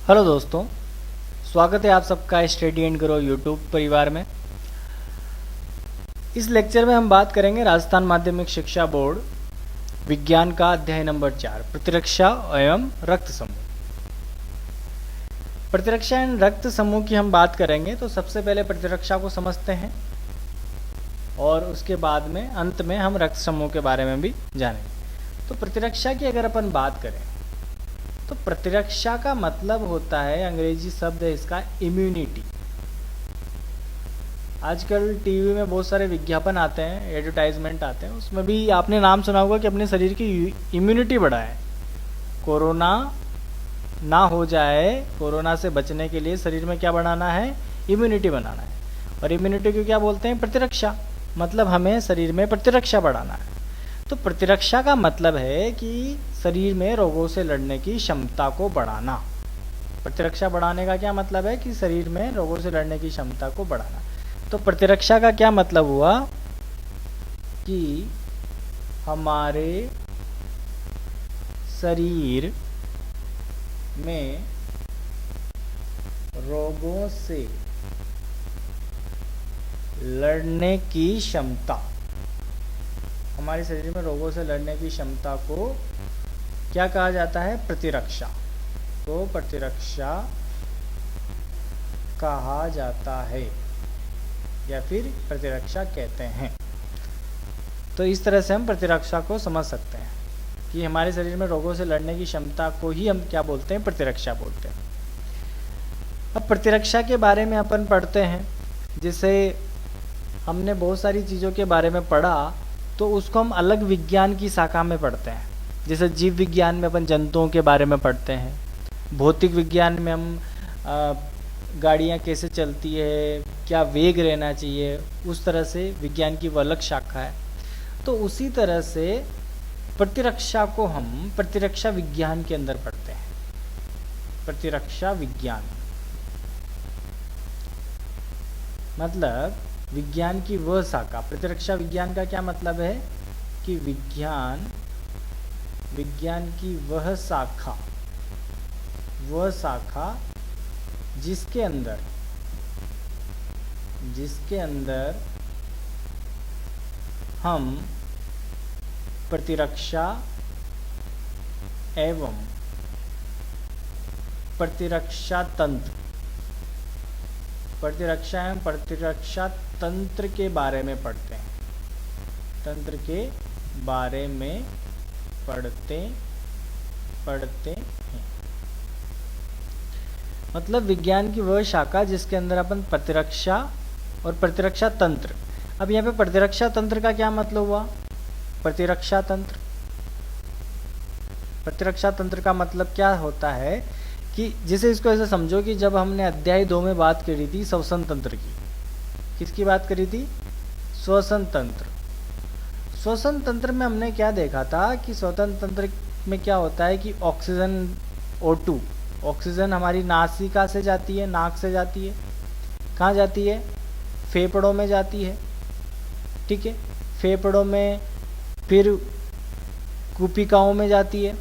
Hello दोस्तों, स्वागत है आप सबका स्टडी एंड ग्रो यूट्यूब परिवार में। इस लेक्चर में हम बात करेंगे राजस्थान माध्यमिक शिक्षा बोर्ड विज्ञान का अध्याय नंबर 4 प्रतिरक्षा एवं रक्त समूह। प्रतिरक्षा एवं रक्त समूह की हम बात करेंगे तो सबसे पहले प्रतिरक्षा को समझते हैं और उसके बाद में अंत में हम रक्त समूह के बारे में भी जानेंगे। तो प्रतिरक्षा की अगर अपन बात करें तो प्रतिरक्षा का मतलब होता है, अंग्रेजी शब्द है इसका इम्यूनिटी। आजकल टीवी में बहुत सारे विज्ञापन आते हैं, एडवर्टाइजमेंट आते हैं, उसमें भी आपने नाम सुना होगा कि अपने शरीर की इम्यूनिटी बढ़ाएं, कोरोना ना हो जाए। कोरोना से बचने के लिए शरीर में क्या बढ़ाना है? इम्यूनिटी बनाना है। और इम्यूनिटी को क्या बोलते हैं? प्रतिरक्षा। मतलब हमें शरीर में प्रतिरक्षा बढ़ाना है। तो प्रतिरक्षा का मतलब है कि शरीर में रोगों से लड़ने की क्षमता को बढ़ाना। प्रतिरक्षा बढ़ाने का क्या मतलब है? कि शरीर में रोगों से लड़ने की क्षमता को बढ़ाना। तो प्रतिरक्षा का क्या मतलब हुआ कि हमारे शरीर में रोगों से लड़ने की क्षमता, हमारे शरीर में रोगों से लड़ने की क्षमता को क्या कहा जाता है? प्रतिरक्षा। तो प्रतिरक्षा कहा जाता है या फिर प्रतिरक्षा कहते हैं। तो इस तरह से हम प्रतिरक्षा को समझ सकते हैं कि हमारे शरीर में रोगों से लड़ने की क्षमता को ही हम क्या बोलते हैं? प्रतिरक्षा बोलते हैं। अब प्रतिरक्षा के बारे में अपन पढ़ते हैं, जिसे हमने बहुत सारी चीज़ों के बारे में पढ़ा तो उसको हम अलग विज्ञान की शाखा में पढ़ते हैं। जैसे जीव विज्ञान में अपन जंतुओं के बारे में पढ़ते हैं, भौतिक विज्ञान में हम गाड़ियाँ कैसे चलती है, क्या वेग रहना चाहिए, उस तरह से विज्ञान की वो अलग शाखा है। तो उसी तरह से प्रतिरक्षा को हम प्रतिरक्षा विज्ञान के अंदर पढ़ते हैं। प्रतिरक्षा विज्ञान मतलब विज्ञान की वह शाखा। प्रतिरक्षा विज्ञान का क्या मतलब है? कि विज्ञान की वह शाखा जिसके अंदर हम प्रतिरक्षा एवं प्रतिरक्षा तंत्र के बारे में पढ़ते हैं। तंत्र के बारे में पढ़ते हैं। मतलब विज्ञान की वह शाखा जिसके अंदर अपन प्रतिरक्षा और प्रतिरक्षा तंत्र। अब यहाँ पे प्रतिरक्षा तंत्र का क्या मतलब हुआ? प्रतिरक्षा तंत्र का मतलब क्या होता है कि जिसे इसको ऐसे समझो कि जब हमने अध्याय 2 में बात करी थी श्वसन तंत्र की, किसकी बात करी थी? श्वसन तंत्र। श्वसन तंत्र में हमने क्या देखा था कि श्वसन तंत्र में क्या होता है कि ऑक्सीजन O2, ऑक्सीजन हमारी नासिका से जाती है, नाक से जाती है। कहाँ जाती है? फेफड़ों में जाती है। ठीक है, फेफड़ों में, फिर कुपिकाओं में जाती है।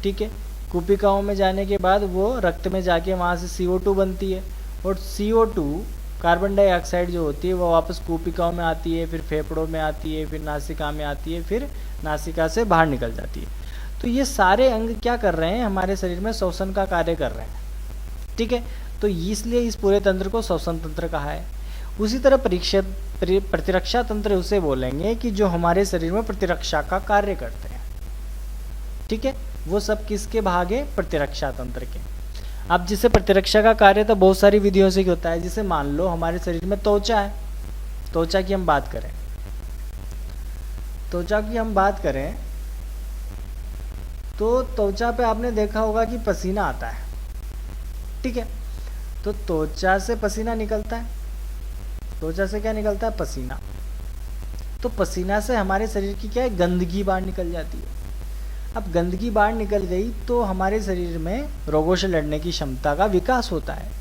ठीक है, कुपिकाओं में जाने के बाद वो रक्त में जाके वहाँ से CO2 बनती है, और CO2 कार्बन डाइऑक्साइड जो होती है वो वापस कुपिकाओं में आती है, फिर फेफड़ों में आती है, फिर नासिका में आती है, फिर नासिका से बाहर निकल जाती है। तो ये सारे अंग क्या कर रहे हैं? हमारे शरीर में श्वसन का कार्य कर रहे हैं। ठीक है, तो इसलिए इस पूरे तंत्र को श्वसन तंत्र कहा है। उसी तरह प्रतिरक्षा तंत्र उसे बोलेंगे कि जो हमारे शरीर में प्रतिरक्षा का कार्य करते हैं। ठीक है, वो सब किसके भाग है? प्रतिरक्षा तंत्र के। अब जिसे प्रतिरक्षा का कार्य तो बहुत सारी विधियों से होता है। जैसे मान लो हमारे शरीर में त्वचा है, त्वचा की हम बात करें तो त्वचा पे आपने देखा होगा कि पसीना आता है। ठीक है, तो त्वचा से पसीना निकलता है। त्वचा से क्या निकलता है? पसीना। तो पसीना से हमारे शरीर की क्या है? गंदगी बाहर निकल जाती है। अब गंदगी बाहर निकल गई तो हमारे शरीर में रोगों से लड़ने की क्षमता का विकास होता है।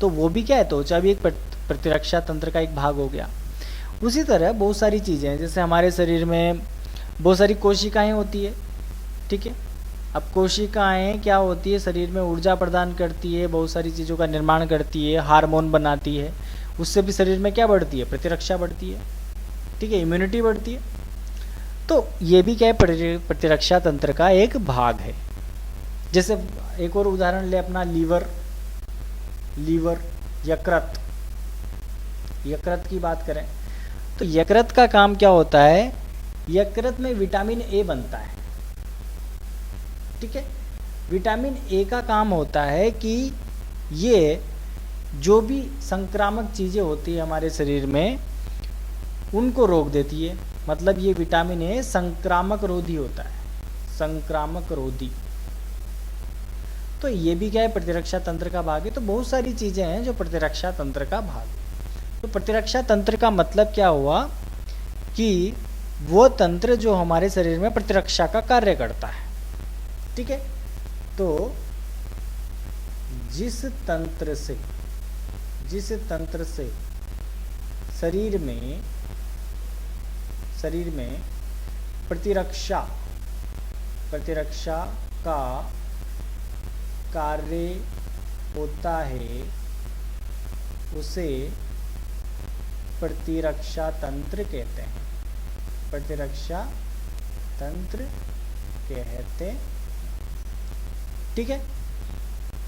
तो वो भी क्या है? त्वचा भी एक प्रतिरक्षा तंत्र का एक भाग हो गया। उसी तरह बहुत सारी चीज़ें हैं, जैसे हमारे शरीर में बहुत सारी कोशिकाएं होती है। ठीक है, अब कोशिकाएं क्या होती है, शरीर में ऊर्जा प्रदान करती है, बहुत सारी चीज़ों का निर्माण करती है, हार्मोन बनाती है, उससे भी शरीर में क्या बढ़ती है, प्रतिरक्षा बढ़ती है, ठीक है, इम्यूनिटी बढ़ती है। तो ये भी क्या है, प्रतिरक्षा तंत्र का एक भाग है। जैसे एक और उदाहरण ले अपना लीवर यकृत की बात करें तो यकृत का काम क्या होता है, यकृत में विटामिन ए बनता है, ठीक है। विटामिन ए का काम होता है कि ये जो भी संक्रामक चीज़ें होती है हमारे शरीर में उनको रोक देती है। मतलब ये विटामिन ए संक्रामक रोधी होता है, संक्रामक रोधी। तो ये भी क्या है, प्रतिरक्षा तंत्र का भाग है। तो बहुत सारी चीज़ें हैं जो प्रतिरक्षा तंत्र का भाग है। तो प्रतिरक्षा तंत्र का मतलब क्या हुआ कि वो तंत्र जो हमारे शरीर में प्रतिरक्षा का कार्य करता है, ठीक है। तो जिस तंत्र से शरीर में प्रतिरक्षा का कार्य होता है उसे प्रतिरक्षा तंत्र कहते हैं, प्रतिरक्षा तंत्र कहते हैं, ठीक है।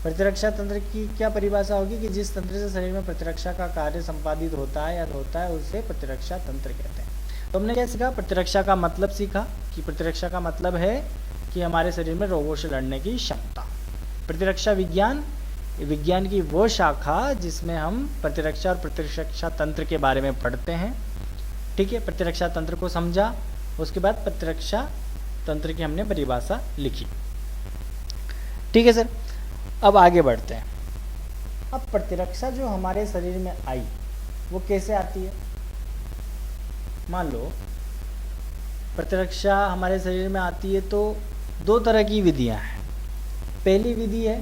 प्रतिरक्षा तंत्र की क्या परिभाषा होगी कि जिस तंत्र से शरीर में प्रतिरक्षा का कार्य संपादित होता है उसे प्रतिरक्षा तंत्र कहते हैं। तो हमने क्या सीखा, प्रतिरक्षा का मतलब सीखा कि प्रतिरक्षा का मतलब है कि हमारे शरीर में रोगों से लड़ने की क्षमता। प्रतिरक्षा विज्ञान की वो शाखा जिसमें हम प्रतिरक्षा और प्रतिरक्षा तंत्र के बारे में पढ़ते हैं, ठीक है। प्रतिरक्षा तंत्र को समझा, उसके बाद प्रतिरक्षा तंत्र की हमने परिभाषा लिखी, ठीक है सर। अब आगे बढ़ते हैं। अब प्रतिरक्षा जो हमारे शरीर में आई वो कैसे आती है। मान लो प्रतिरक्षा हमारे शरीर में आती है तो दो तरह की विधियां हैं। पहली विधि है,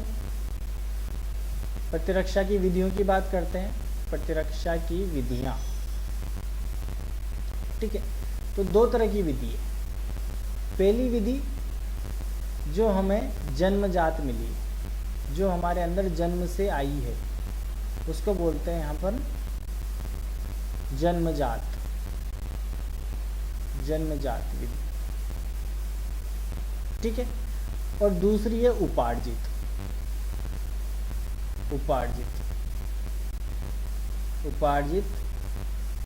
प्रतिरक्षा की विधियों की बात करते हैं, प्रतिरक्षा की विधियां, ठीक है। तो दो तरह की विधि है। पहली विधि जो हमें जन्मजात मिली, जो हमारे अंदर जन्म से आई है, उसको बोलते हैं यहाँ पर जन्मजात विधि, ठीक है। और दूसरी है उपार्जित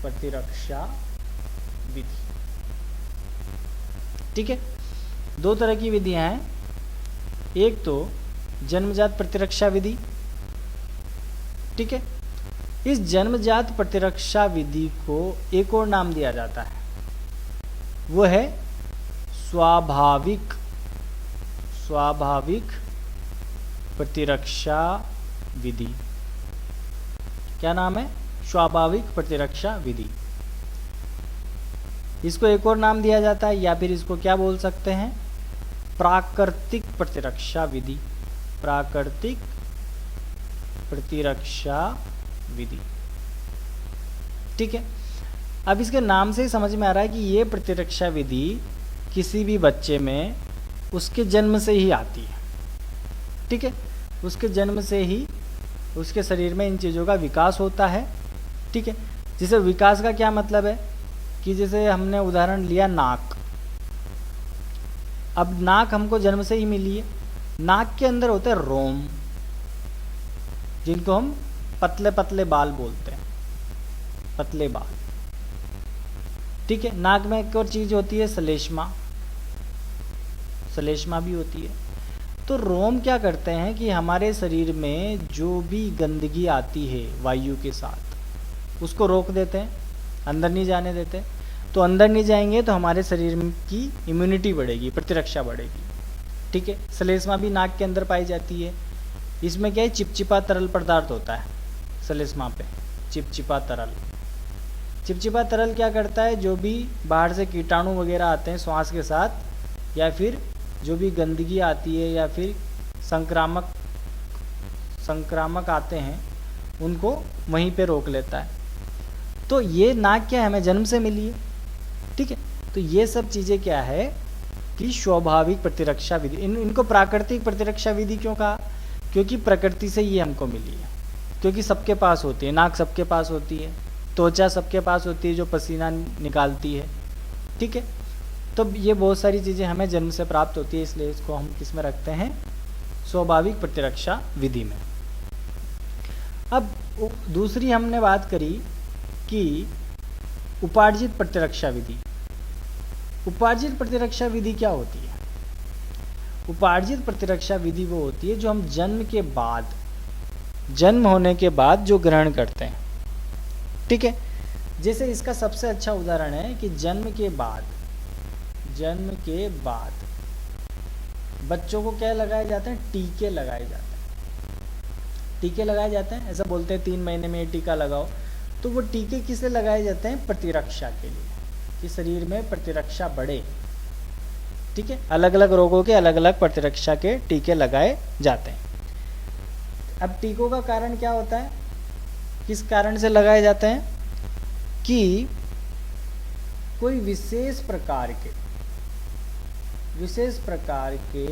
प्रतिरक्षा विधि, ठीक है। दो तरह की विधियां हैं। एक तो जन्मजात प्रतिरक्षा विधि, ठीक है। इस जन्मजात प्रतिरक्षा विधि को एक और नाम दिया जाता है, वो है स्वाभाविक प्रतिरक्षा विधि। क्या नाम है, स्वाभाविक प्रतिरक्षा विधि। इसको एक और नाम दिया जाता है, या फिर इसको क्या बोल सकते हैं, प्राकृतिक प्रतिरक्षा विधि, प्राकृतिक प्रतिरक्षा विधि, ठीक है। अब इसके नाम से ही समझ में आ रहा है कि ये प्रतिरक्षा विधि किसी भी बच्चे में उसके जन्म से ही आती है, ठीक है। उसके जन्म से ही उसके शरीर में इन चीज़ों का विकास होता है, ठीक है। जैसे विकास का क्या मतलब है कि जैसे हमने उदाहरण लिया नाक। अब नाक हमको जन्म से ही मिली है। नाक के अंदर होते हैं रोम, जिनको हम पतले पतले बाल बोलते हैं, पतले बाल, ठीक है। नाक में एक और चीज होती है श्लेष्मा भी होती है। तो रोम क्या करते हैं कि हमारे शरीर में जो भी गंदगी आती है वायु के साथ उसको रोक देते हैं, अंदर नहीं जाने देते। तो अंदर नहीं जाएंगे तो हमारे शरीर की इम्यूनिटी बढ़ेगी, प्रतिरक्षा बढ़ेगी, ठीक है। श्लेष्मा भी नाक के अंदर पाई जाती है। इसमें क्या है, चिपचिपा तरल पदार्थ होता है श्लेष्मा पे, चिपचिपा तरल क्या करता है, जो भी बाहर से कीटाणु वगैरह आते हैं श्वास के साथ, या फिर जो भी गंदगी आती है या फिर संक्रामक आते हैं उनको वहीं पे रोक लेता है। तो ये नाक क्या है, हमें जन्म से मिली है, ठीक है। तो ये सब चीज़ें क्या है, की स्वाभाविक प्रतिरक्षा विधि। इनको प्राकृतिक प्रतिरक्षा विधि क्यों कहा? क्योंकि प्रकृति से ये हमको मिली है, क्योंकि सबके पास होती है, नाक सबके पास होती है, त्वचा सबके पास होती है जो पसीना निकालती है, ठीक है। तो ये बहुत सारी चीज़ें हमें जन्म से प्राप्त होती है, इसलिए इसको हम किस में रखते हैं? स्वाभाविक प्रतिरक्षा विधि में। अब दूसरी हमने बात करी कि उपार्जित प्रतिरक्षा विधि। उपार्जित प्रतिरक्षा विधि क्या होती है? उपार्जित प्रतिरक्षा विधि वो होती है जो हम जन्म के बाद, जन्म होने के बाद जो ग्रहण करते हैं, ठीक है। जैसे इसका सबसे अच्छा उदाहरण है कि जन्म के बाद बच्चों को क्या लगाए जाते हैं? टीके लगाए जाते हैं। टीके लगाए जाते हैं, ऐसा बोलते हैं 3 महीने में ये टीका लगाओ। तो वो टीके किसे लगाए जाते हैं? प्रतिरक्षा के लिए, कि शरीर में प्रतिरक्षा बढ़े, ठीक है। अलग अलग रोगों के अलग अलग प्रतिरक्षा के टीके लगाए जाते हैं। अब टीकों का कारण क्या होता है? किस कारण से लगाए जाते हैं? कि कोई विशेष प्रकार के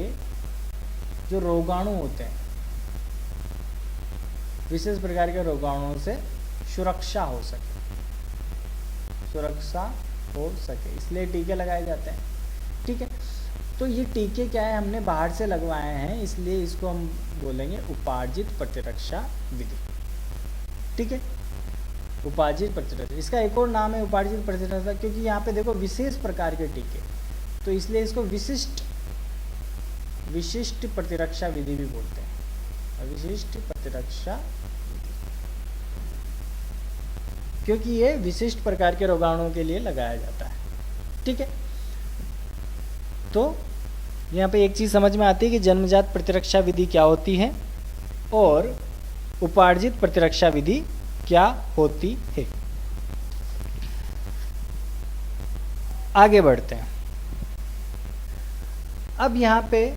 जो रोगाणु होते हैं, विशेष प्रकार के रोगाणुओं से सुरक्षा हो सके, इसलिए टीके लगाए जाते हैं, ठीक है। तो ये टीके क्या है? हमने बाहर से लगवाए हैं, इसलिए इसको हम बोलेंगे उपार्जित प्रतिरक्षा विधि, ठीक है। उपार्जित प्रतिरक्षा, इसका एक और नाम है उपार्जित प्रतिरक्षा, क्योंकि यहाँ पे देखो विशेष प्रकार के टीके, तो इसलिए इसको विशिष्ट प्रतिरक्षा विधि भी बोलते हैं। विशिष्ट प्रतिरक्षा, क्योंकि ये विशिष्ट प्रकार के रोगाणुओं के लिए लगाया जाता है, ठीक है। तो यहाँ पे एक चीज समझ में आती है कि जन्मजात प्रतिरक्षा विधि क्या होती है और उपार्जित प्रतिरक्षा विधि क्या होती है। आगे बढ़ते हैं। अब यहाँ पे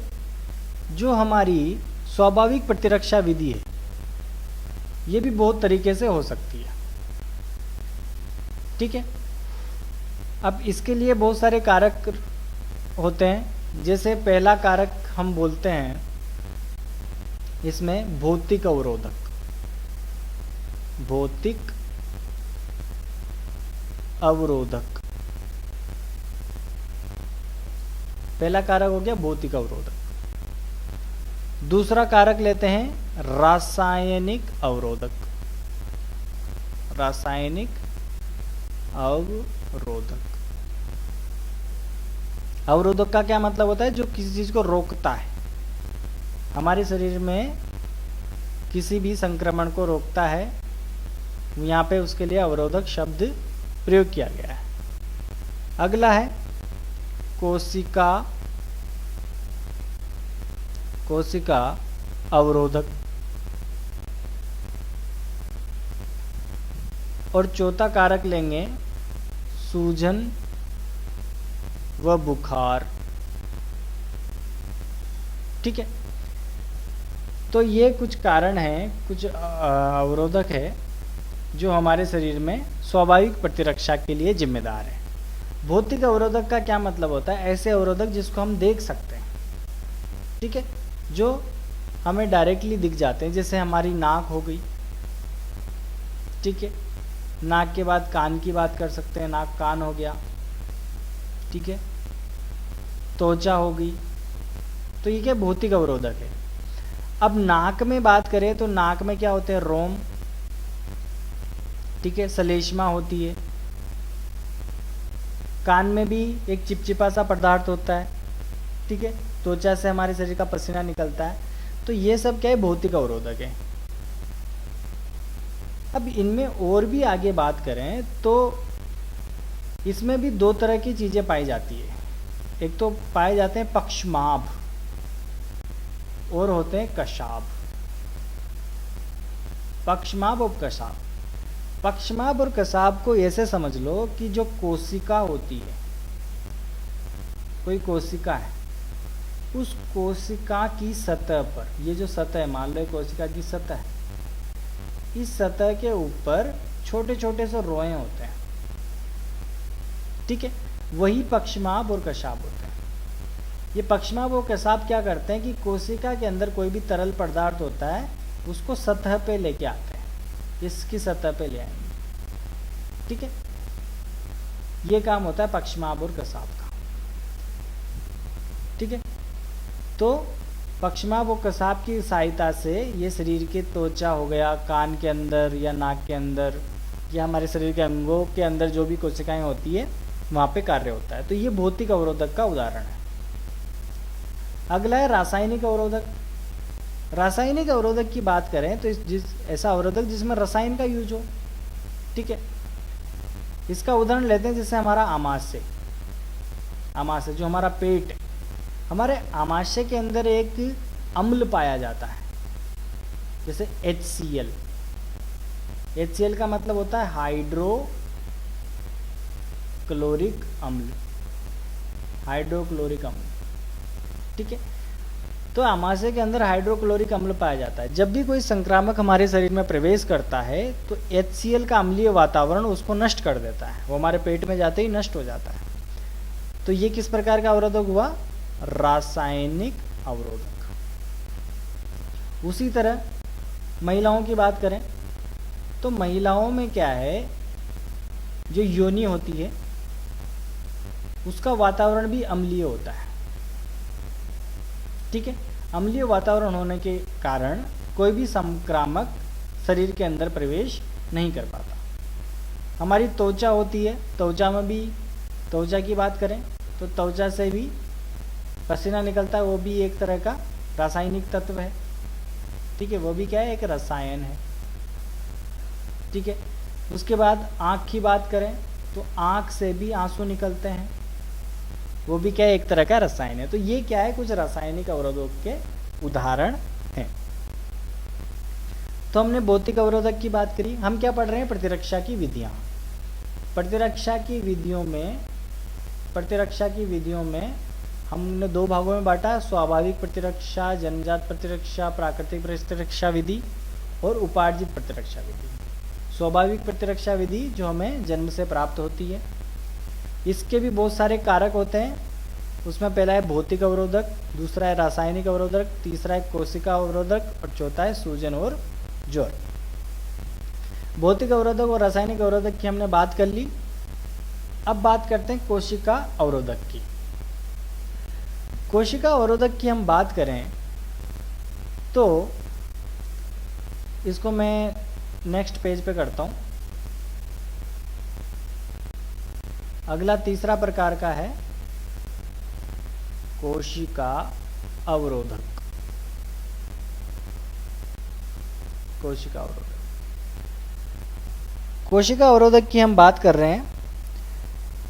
जो हमारी स्वाभाविक प्रतिरक्षा विधि है, ये भी बहुत तरीके से हो सकती है, ठीक है। अब इसके लिए बहुत सारे कारक होते हैं। जैसे पहला कारक हम बोलते हैं इसमें भौतिक अवरोधक। पहला कारक हो गया भौतिक अवरोधक। दूसरा कारक लेते हैं रासायनिक अवरोधक। अवरोधक का क्या मतलब होता है? जो किसी चीज को रोकता है, हमारे शरीर में किसी भी संक्रमण को रोकता है, यहाँ पे उसके लिए अवरोधक शब्द प्रयोग किया गया है। अगला है कोशिका अवरोधक। और चौथा कारक लेंगे सूजन व बुखार, ठीक है। तो ये कुछ कारण हैं, कुछ अवरोधक है जो हमारे शरीर में स्वाभाविक प्रतिरक्षा के लिए जिम्मेदार है। भौतिक अवरोधक का क्या मतलब होता है? ऐसे अवरोधक जिसको हम देख सकते हैं, ठीक है, जो हमें डायरेक्टली दिख जाते हैं। जैसे हमारी नाक हो गई, ठीक है, नाक के बाद कान की बात कर सकते हैं, नाक कान हो गया, ठीक है, त्वचा हो गई। तो ये क्या भौतिक अवरोधक है। अब नाक में बात करें तो नाक में क्या होते हैं? रोम, ठीक है, श्लेष्मा होती है। कान में भी एक चिपचिपा सा पदार्थ होता है, ठीक है, त्वचा से हमारे शरीर का पसीना निकलता है। तो ये सब क्या है? भौतिक अवरोधक है। अब इनमें और भी आगे बात करें तो इसमें भी दो तरह की चीजें पाई जाती है। एक तो पाए जाते हैं पक्षमाभ और होते हैं कशाभ। पक्षमाभ और कशाभ। पक्षमाभ और कशाभ को ऐसे समझ लो कि जो कोशिका होती है, कोई कोशिका है, उस कोशिका की सतह पर, ये जो सतह है, मान लो कोशिका की सतह है, इस सतह के ऊपर छोटे छोटे से रोए होते हैं, ठीक है, वही पक्षमाभ और कशाभ होते हैं। ये पक्षमा वो कसाब क्या करते हैं कि कोशिका के अंदर कोई भी तरल पदार्थ होता है उसको सतह पे लेके आते हैं, इसकी सतह पे ले आएंगे। ठीक है, ये काम होता है पक्षमाभ और कसाब का। ठीक है, तो पक्षमाभ और कसाब की सहायता से ये शरीर के त्वचा हो गया, कान के अंदर या नाक के अंदर या हमारे शरीर के अंगों के अंदर जो भी कोशिकाएं होती है वहाँ पे कार्य होता है। तो ये भौतिक अवरोधक का उदाहरण है। अगला है रासायनिक अवरोधक। रासायनिक अवरोधक की बात करें तो ऐसा अवरोधक जिसमें रसायन का यूज हो। ठीक है, इसका उदाहरण लेते हैं जैसे हमारा आमाशय। आमाशय जो हमारा पेट है, हमारे आमाशय के अंदर एक अम्ल पाया जाता है जैसे HCl। HCl का मतलब होता है हाइड्रोक्लोरिक अम्ल, हाइड्रोक्लोरिक अम्ल। ठीक है, तो आमाशय के अंदर हाइड्रोक्लोरिक अम्ल पाया जाता है। जब भी कोई संक्रामक हमारे शरीर में प्रवेश करता है तो HCl का अम्लीय वातावरण उसको नष्ट कर देता है, वो हमारे पेट में जाते ही नष्ट हो जाता है। तो ये किस प्रकार का अवरोधक हुआ? रासायनिक अवरोधक। उसी तरह महिलाओं की बात करें तो महिलाओं में क्या है, जो योनि होती है उसका वातावरण भी अम्लीय होता है। ठीक है, अम्लीय वातावरण होने के कारण कोई भी संक्रामक शरीर के अंदर प्रवेश नहीं कर पाता। हमारी त्वचा होती है, त्वचा में भी, त्वचा की बात करें तो त्वचा से भी पसीना निकलता है, वो भी एक तरह का रासायनिक तत्व है। ठीक है, वो भी क्या है, एक रसायन है। ठीक है, उसके बाद आँख की बात करें तो आँख से भी आंसू निकलते हैं, वो भी क्या है, एक तरह का रसायन है। तो ये क्या है, कुछ रासायनिक अवरोधक के उदाहरण हैं। तो हमने भौतिक अवरोधक की बात करी। हम क्या पढ़ रहे हैं? प्रतिरक्षा की विधियां। प्रतिरक्षा की विधियों में हमने दो भागों में बांटा, स्वाभाविक प्रतिरक्षा, जन्मजात प्रतिरक्षा, प्राकृतिक प्रतिरक्षा विधि और उपार्जित प्रतिरक्षा विधि। स्वाभाविक प्रतिरक्षा विधि जो हमें जन्म से प्राप्त होती है, इसके भी बहुत सारे कारक होते हैं। उसमें पहला है भौतिक अवरोधक, दूसरा है रासायनिक अवरोधक, तीसरा है कोशिका अवरोधक और चौथा है सूजन और ज्वर। भौतिक अवरोधक और रासायनिक अवरोधक की हमने बात कर ली। अब बात करते हैं कोशिका अवरोधक की। कोशिका अवरोधक की हम बात करें तो इसको मैं नेक्स्ट पेज पे करता हूं। अगला तीसरा प्रकार का है कोशिका अवरोधक। कोशिका अवरोधक, कोशिका अवरोधक की हम बात कर रहे हैं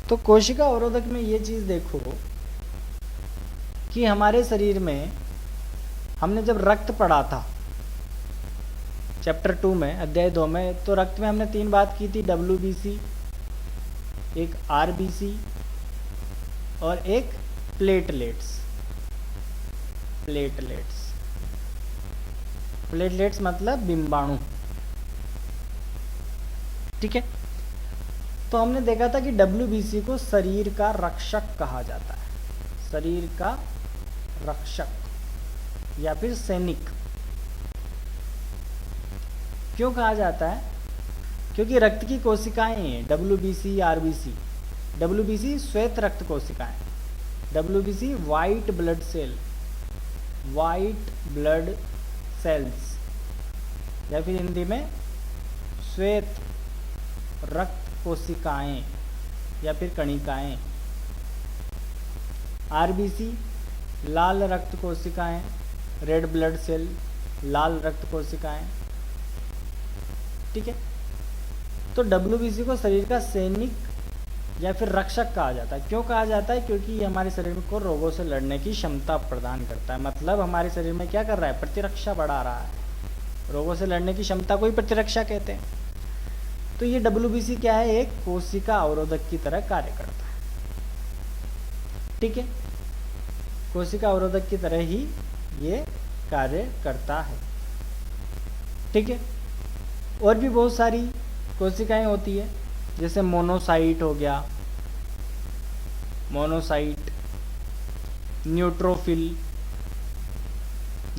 तो कोशिका अवरोधक में ये चीज देखो कि हमारे शरीर में हमने जब रक्त पढ़ा था चैप्टर 2 में, अध्याय 2 में, तो रक्त में हमने 3 बात की थी, WBC, एक RBC और एक प्लेटलेट्स। प्लेटलेट्स मतलब बिंबाणु। ठीक है, तो हमने देखा था कि WBC को शरीर का रक्षक कहा जाता है, शरीर का रक्षक या फिर सैनिक। क्यों कहा जाता है? क्योंकि रक्त की कोशिकाएं हैं WBC, RBC। WBC श्वेत रक्त कोशिकाएं, WBC वाइट ब्लड सेल्स या फिर हिंदी में श्वेत रक्त कोशिकाएं या फिर कणिकाएं। RBC लाल रक्त कोशिकाएं, रेड ब्लड सेल, लाल रक्त कोशिकाएं। ठीक है, तो WBC को शरीर का सैनिक या फिर रक्षक कहा जाता है। क्यों कहा जाता है? क्योंकि ये हमारे शरीर को रोगों से लड़ने की क्षमता प्रदान करता है। मतलब हमारे शरीर में क्या कर रहा है? प्रतिरक्षा बढ़ा रहा है। रोगों से लड़ने की क्षमता को ही प्रतिरक्षा कहते हैं। तो ये WBC क्या है? एक कोशिका अवरोधक की तरह कार्य करता है। ठीक है, कोशिका अवरोधक की तरह ही ये कार्य करता है। ठीक है, और भी बहुत सारी कोशिकाएं होती है, जैसे मोनोसाइट हो गया, मोनोसाइट न्यूट्रोफिल,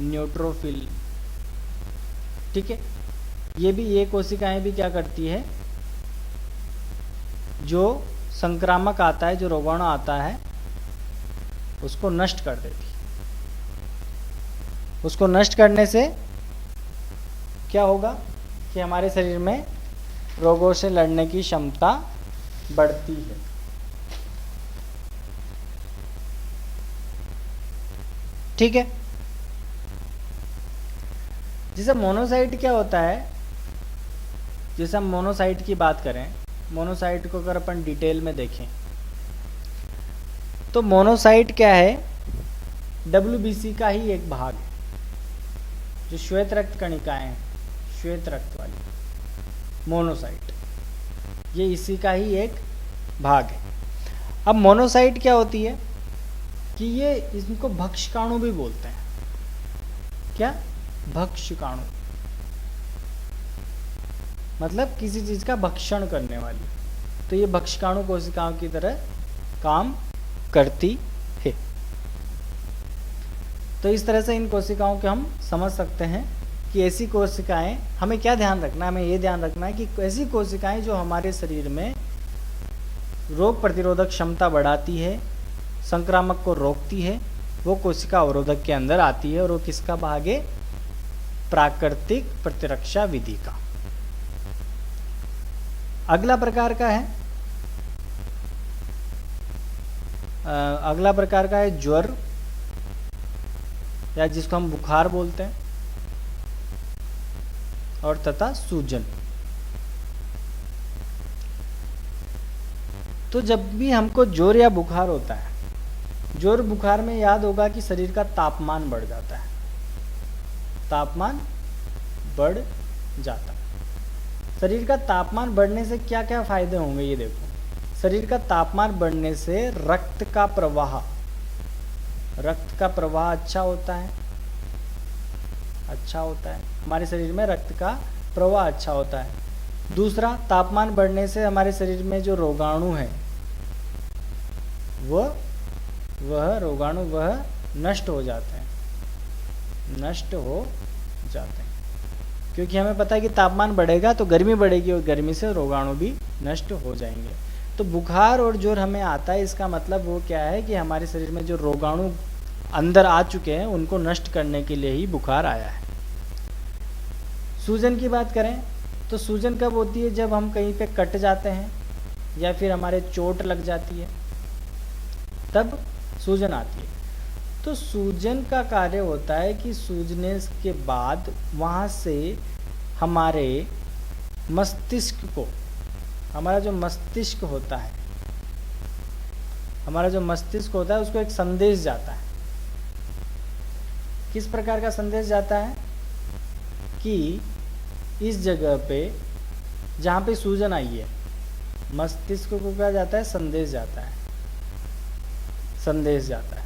न्यूट्रोफिल, ठीक है। ये कोशिकाएं भी क्या करती है, जो संक्रामक आता है, जो रोगाणु आता है, उसको नष्ट कर देती है। उसको नष्ट करने से क्या होगा कि हमारे शरीर में रोगों से लड़ने की क्षमता बढ़ती है। ठीक है। जैसे मोनोसाइट क्या होता है, जैसे हम मोनोसाइट की बात करें, मोनोसाइट को अगर अपन डिटेल में देखें तो मोनोसाइट क्या है, WBC का ही एक भाग है। जो श्वेत रक्त कणिकाएं हैं, श्वेत रक्त वाली मोनोसाइट, ये इसी का ही एक भाग है। अब मोनोसाइट क्या होती है कि ये, इनको भक्षकाणु भी बोलते हैं। क्या? भक्षकाणु, मतलब किसी चीज का भक्षण करने वाली। तो ये भक्षकाणु कोशिकाओं की तरह काम करती है। तो इस तरह से इन कोशिकाओं को हम समझ सकते हैं कि ऐसी कोशिकाएं, हमें क्या ध्यान रखना है, हमें ये ध्यान रखना है कि ऐसी कोशिकाएं जो हमारे शरीर में रोग प्रतिरोधक क्षमता बढ़ाती है, संक्रामक को रोकती है, वो कोशिका अवरोधक के अंदर आती है। और वो किसका भाग है? प्राकृतिक प्रतिरक्षा विधि का। अगला प्रकार का है, अगला प्रकार का है ज्वर, या जिसको हम बुखार बोलते हैं, और तथा सूजन। तो जब भी हमको ज्वर या बुखार होता है, ज्वर बुखार में याद होगा कि शरीर का तापमान बढ़ जाता है, तापमान बढ़ जाता है। शरीर का तापमान बढ़ने से क्या क्या फायदे होंगे, ये देखो। शरीर का तापमान बढ़ने से रक्त का प्रवाह, रक्त का प्रवाह अच्छा होता है, अच्छा होता है। हमारे शरीर में रक्त का प्रवाह अच्छा होता है। दूसरा, तापमान बढ़ने से हमारे शरीर में जो रोगाणु है, वह रोगाणु वह नष्ट हो जाते हैं, नष्ट हो जाते हैं। क्योंकि हमें पता है कि तापमान बढ़ेगा तो गर्मी बढ़ेगी, और गर्मी से रोगाणु भी नष्ट हो जाएंगे। तो बुखार और ज्वर हमें आता है, इसका मतलब वो क्या है कि हमारे शरीर में जो रोगाणु अंदर आ चुके हैं, उनको नष्ट करने के लिए ही बुखार आया है। सूजन की बात करें तो सूजन कब होती है? जब हम कहीं पे कट जाते हैं या फिर हमारे चोट लग जाती है, तब सूजन आती है। तो सूजन का कार्य होता है कि सूजने के बाद वहाँ से हमारे मस्तिष्क को, हमारा जो मस्तिष्क होता है, हमारा जो मस्तिष्क होता है, उसको एक संदेश जाता है। किस प्रकार का संदेश जाता है? कि इस जगह पे जहाँ पे सूजन आई है, मस्तिष्क को क्या जाता है? संदेश जाता है, संदेश जाता है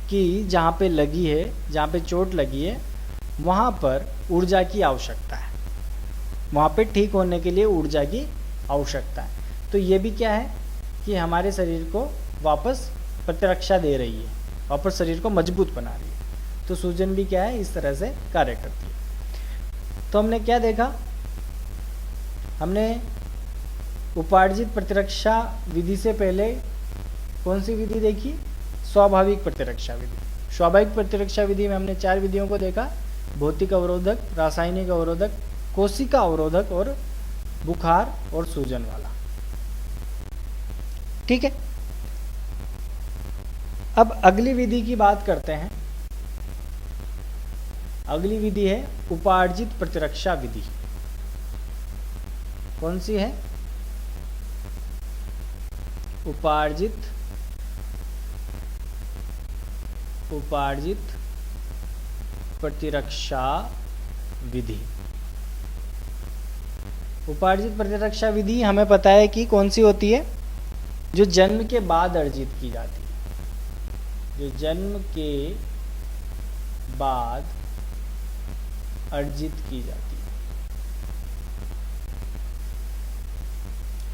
कि जहाँ पे लगी है, जहाँ पे चोट लगी है, वहाँ पर ऊर्जा की आवश्यकता है, वहाँ पे ठीक होने के लिए ऊर्जा की आवश्यकता है। तो ये भी क्या है कि हमारे शरीर को वापस प्रतिरक्षा दे रही है, वापस शरीर को मजबूत बना रही है। तो सूजन भी क्या है? इस तरह से कार्य करती है। तो हमने क्या देखा? हमने उपार्जित प्रतिरक्षा विधि से पहले कौन सी विधि देखी? स्वाभाविक प्रतिरक्षा विधि। स्वाभाविक प्रतिरक्षा विधि में हमने 4 विधियों को देखा: भौतिक अवरोधक, रासायनिक अवरोधक, कोशिका अवरोधक और बुखार और सूजन वाला। ठीक है। अब अगली विधि की बात करते हैं। अगली विधि है उपार्जित प्रतिरक्षा विधि। कौन सी है? उपार्जित प्रतिरक्षा विधि। उपार्जित प्रतिरक्षा विधि हमें पता है कि कौन सी होती है? जो जन्म के बाद अर्जित की जाती है, जो जन्म के बाद अर्जित की जाती है।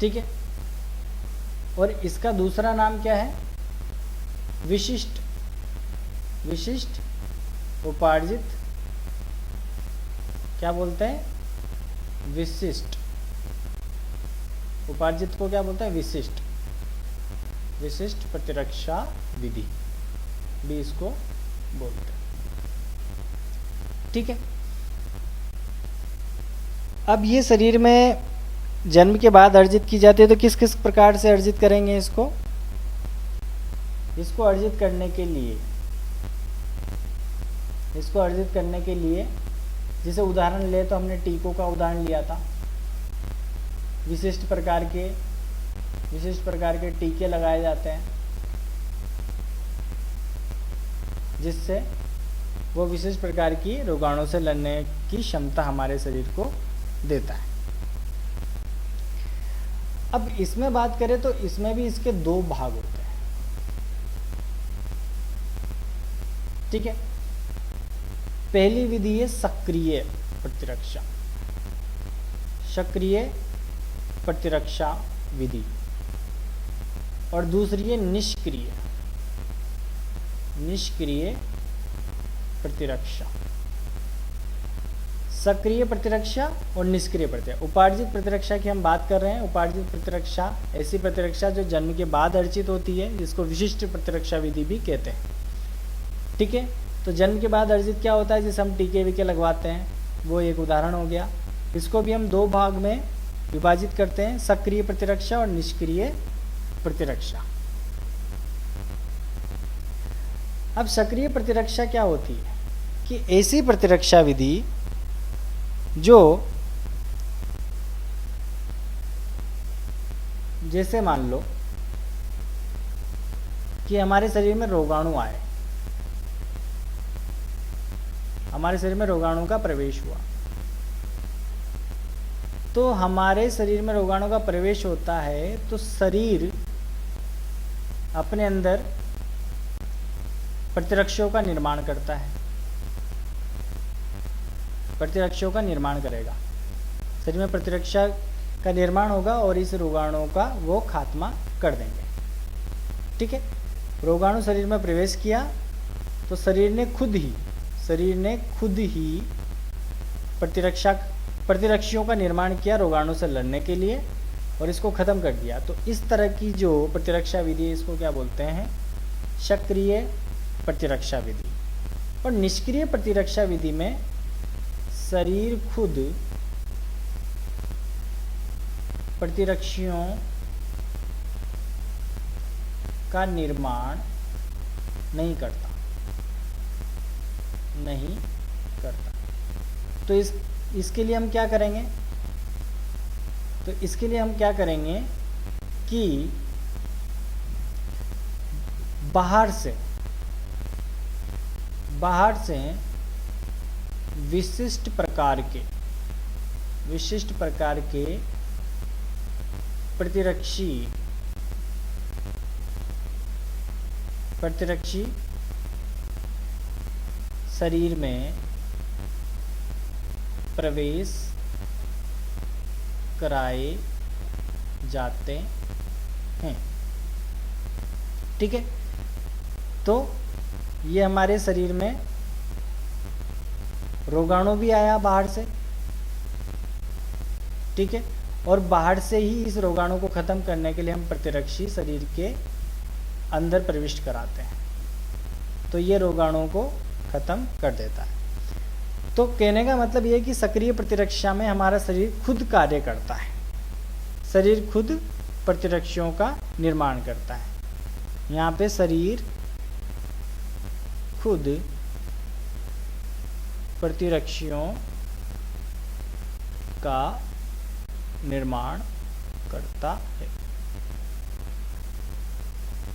ठीक है। और इसका दूसरा नाम क्या है? विशिष्ट विशिष्ट उपार्जित, क्या बोलते हैं, विशिष्ट। उपार्जित को क्या बोलते हैं, विशिष्ट, विशिष्ट प्रतिरक्षा विधि भी इसको बोलते हैं। ठीक है। अब ये शरीर में जन्म के बाद अर्जित की जाती है, तो किस किस प्रकार से अर्जित करेंगे इसको? इसको अर्जित करने के लिए, इसको अर्जित करने के लिए जैसे उदाहरण ले तो हमने टीकों का उदाहरण लिया था। विशिष्ट प्रकार के टीके लगाए जाते हैं जिससे वो विशेष प्रकार की रोगाणु से लड़ने की क्षमता हमारे शरीर को देता है। अब इसमें बात करें तो इसमें भी इसके दो भाग होते हैं। ठीक है। पहली विधि है सक्रिय प्रतिरक्षा, सक्रिय प्रतिरक्षा विधि, और दूसरी है निष्क्रिय प्रतिरक्षा। सक्रिय प्रतिरक्षा और निष्क्रिय प्रतिरक्षा। उपार्जित प्रतिरक्षा की हम बात कर रहे हैं। उपार्जित प्रतिरक्षा ऐसी प्रतिरक्षा जो जन्म के बाद अर्जित होती है, जिसको विशिष्ट प्रतिरक्षा विधि भी कहते हैं। ठीक है। तो जन्म के बाद अर्जित क्या होता है, जिसे हम टीके वीके लगवाते हैं, वो एक उदाहरण हो गया। इसको भी हम दो भाग में विभाजित करते हैं, सक्रिय प्रतिरक्षा और निष्क्रिय प्रतिरक्षा। अब सक्रिय प्रतिरक्षा क्या होती है कि ऐसी प्रतिरक्षा विधि जो, जैसे मान लो कि हमारे शरीर में रोगाणु आए, हमारे शरीर में रोगाणु का प्रवेश हुआ, तो हमारे शरीर में रोगाणु का प्रवेश होता है तो शरीर अपने अंदर प्रतिरक्षों का निर्माण करता है, प्रतिरक्षों का निर्माण करेगा। शरीर में प्रतिरक्षा का निर्माण होगा और इस रोगाणु का वो खात्मा कर देंगे। ठीक है। रोगाणु शरीर में प्रवेश किया तो शरीर ने खुद ही प्रतिरक्षियों का निर्माण किया रोगाणु से लड़ने के लिए और इसको खत्म कर दिया। तो इस तरह की जो प्रतिरक्षा विधि है, इसको क्या बोलते हैं, सक्रिय प्रतिरक्षा विधि। और निष्क्रिय प्रतिरक्षा विधि में शरीर खुद प्रतिरक्षियों का निर्माण नहीं करता। तो इसके लिए हम क्या करेंगे, तो इसके लिए हम क्या करेंगे कि बाहर से विशिष्ट प्रकार के प्रतिरक्षी शरीर में प्रवेश कराए जाते हैं। ठीक है। तो ये हमारे शरीर में रोगाणु भी आया बाहर से। ठीक है। और बाहर से ही इस रोगाणु को खत्म करने के लिए हम प्रतिरक्षी शरीर के अंदर प्रविष्ट कराते हैं, तो ये रोगाणु को खत्म कर देता है। तो कहने का मतलब ये कि सक्रिय प्रतिरक्षा में हमारा शरीर खुद कार्य करता है, शरीर खुद प्रतिरक्षियों का निर्माण करता है। यहाँ पे शरीर खुद प्रतिरक्षियों का निर्माण करता है।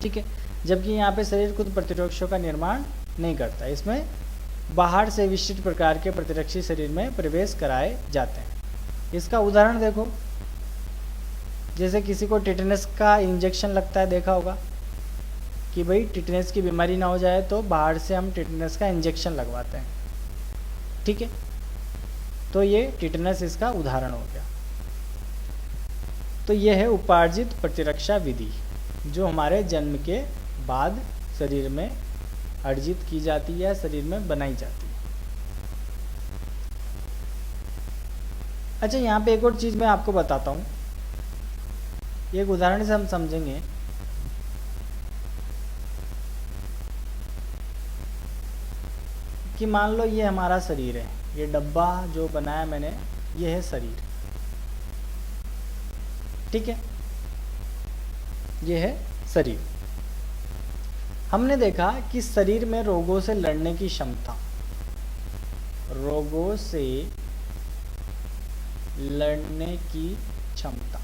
ठीक है। जबकि यहाँ पे शरीर खुद प्रतिरक्षियों का निर्माण नहीं करता, इसमें बाहर से विशिष्ट प्रकार के प्रतिरक्षी शरीर में प्रवेश कराए जाते हैं। इसका उदाहरण देखो, जैसे किसी को टिटनेस का इंजेक्शन लगता है, देखा होगा कि भाई टिटनेस की बीमारी ना हो जाए तो बाहर से हम टिटनेस का इंजेक्शन लगवाते हैं। ठीक है। तो ये टिटनेस इसका उदाहरण हो गया। तो यह है उपार्जित प्रतिरक्षा विधि जो हमारे जन्म के बाद शरीर में अर्जित की जाती है, शरीर में बनाई जाती है। अच्छा, यहाँ पे एक और चीज़ मैं आपको बताता हूँ, एक उदाहरण से हम समझेंगे। कि मान लो ये हमारा शरीर है, ये डब्बा जो बनाया मैंने, ये है शरीर, ठीक है, ये है शरीर। हमने देखा कि शरीर में रोगों से लड़ने की क्षमता, रोगों से लड़ने की क्षमता,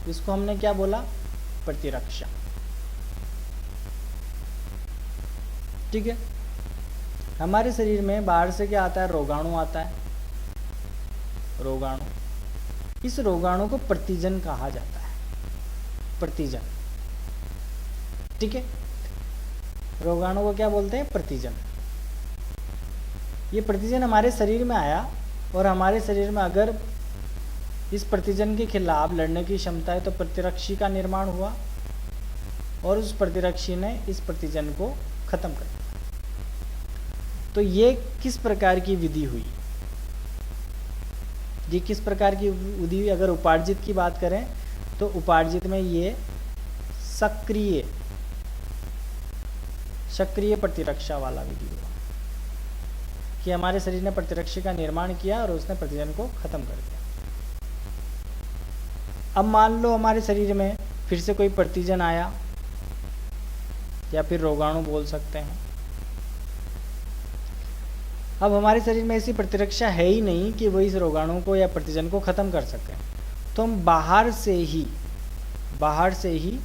इसको हमने क्या बोला? प्रतिरक्षा, ठीक है। हमारे शरीर में बाहर से क्या आता है? रोगाणु आता है, रोगाणु। इस रोगाणु को प्रतिजन कहा जाता है, प्रतिजन, ठीक है। रोगाणु को क्या बोलते हैं? प्रतिजन। ये प्रतिजन हमारे शरीर में आया और हमारे शरीर में अगर इस प्रतिजन के खिलाफ लड़ने की क्षमता है तो प्रतिरक्षी का निर्माण हुआ और उस प्रतिरक्षी ने इस प्रतिजन को खत्म कर दिया। तो ये किस प्रकार की विधि हुई? ये किस प्रकार की विधि हुई? अगर उपार्जित की बात करें तो उपार्जित में ये सक्रिय प्रतिरक्षा वाला विधि हुआ कि हमारे शरीर ने प्रतिरक्षी का निर्माण किया और उसने प्रतिजन को खत्म कर दिया। अब मान लो हमारे शरीर में फिर से कोई प्रतिजन आया, या फिर रोगाणु बोल सकते हैं। अब हमारे शरीर में ऐसी प्रतिरक्षा है ही नहीं कि वो इस रोगाणु को या प्रतिजन को खत्म कर सके, तो हम बाहर से ही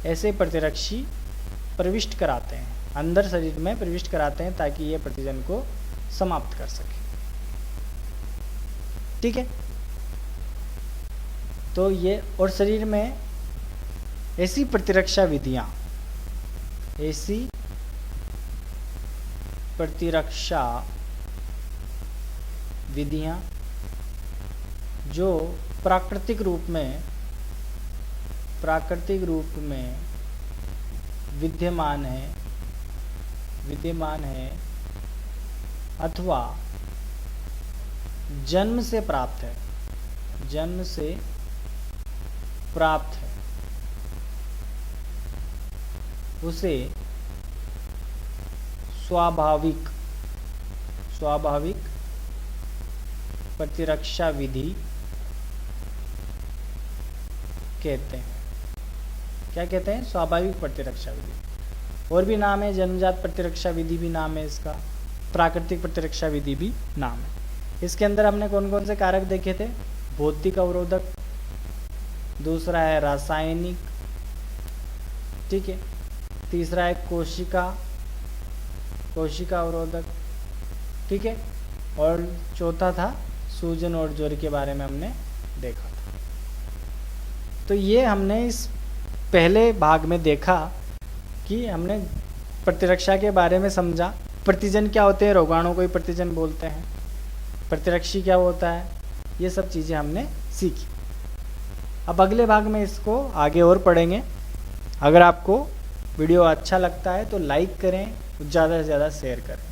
ऐसे प्रतिरक्षी प्रविष्ट कराते हैं, अंदर शरीर में प्रविष्ट कराते हैं ताकि ये प्रतिजन को समाप्त कर सके, ठीक है। तो ये, और शरीर में ऐसी प्रतिरक्षा विधियां, ऐसी प्रतिरक्षा विधियां जो प्राकृतिक रूप में विद्यमान है अथवा जन्म से प्राप्त है, उसे स्वाभाविक प्रतिरक्षा विधि कहते हैं। क्या कहते हैं? स्वाभाविक प्रतिरक्षा विधि। और भी नाम है, जन्मजात प्रतिरक्षा विधि भी नाम है इसका, प्राकृतिक प्रतिरक्षा विधि भी नाम है। इसके अंदर हमने कौन कौन से कारक देखे थे? भौतिक अवरोधक, दूसरा है रासायनिक, ठीक है, तीसरा है कोशिका अवरोधक, ठीक है, और चौथा था सूजन और ज्वर के बारे में हमने देखा था। तो ये हमने इस पहले भाग में देखा कि हमने प्रतिरक्षा के बारे में समझा। प्रतिजन क्या होते हैं? रोगाणु को ही प्रतिजन बोलते हैं। प्रतिरक्षी क्या होता है? ये सब चीज़ें हमने सीखी। अब अगले भाग में इसको आगे और पढ़ेंगे। अगर आपको वीडियो अच्छा लगता है तो लाइक करें, ज़्यादा से ज़्यादा शेयर करें।